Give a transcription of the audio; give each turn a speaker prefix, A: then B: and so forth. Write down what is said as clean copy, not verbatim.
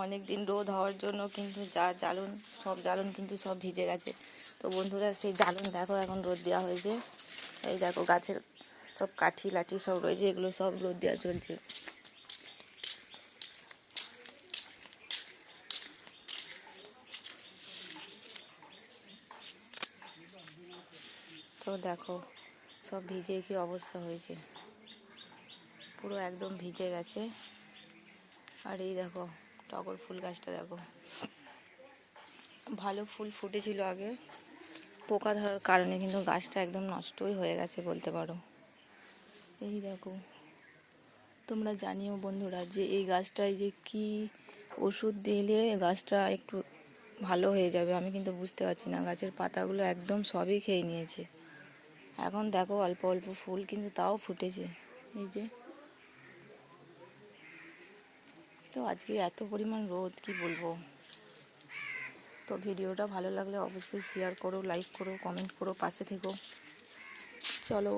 A: অনেক দিন রোদ হওয়ার জন্য কিন্তু যা জ্বালন, সব জ্বালন কিন্তু সব ভিজে গেছে। তো বন্ধুরা সেই জ্বালন দেখো এখন রোদ দেওয়া হয়েছে। এই দেখো গাছের সব কাঠি লাঠি সব রয়েছে, এগুলো সব রোদ দেওয়া চলছে। তো দেখো সব ভিজে কি অবস্থা হয়েছে, পুরো একদম ভিজে গেছে। আর এই দেখো টগর ফুল গাছটা দেখো, ভালো ফুল ফুটেছিল আগে, পোকা ধরার কারণে কিন্তু গাছটা একদম নষ্টই হয়ে গেছে বলতে পারো। এই দেখো, তোমরা জানিও বন্ধুরা যে এই গাছটায় যে কি ওষুধ দিলে গাছটা একটু ভালো হয়ে যাবে, আমি কিন্তু বুঝতে পারছি না। গাছের পাতাগুলো একদম সবই খেয়ে নিয়েছে। এখন দেখো অল্প অল্প ফুল কিন্তু তাও ফুটেছে, এই যে। তো আজকে এত পরিমাণ রোদ কি বলবো। তো ভিডিওটা ভালো লাগলে অবশ্যই শেয়ার করো, লাইক করো, কমেন্ট করো, পাশে থেকো। চলো।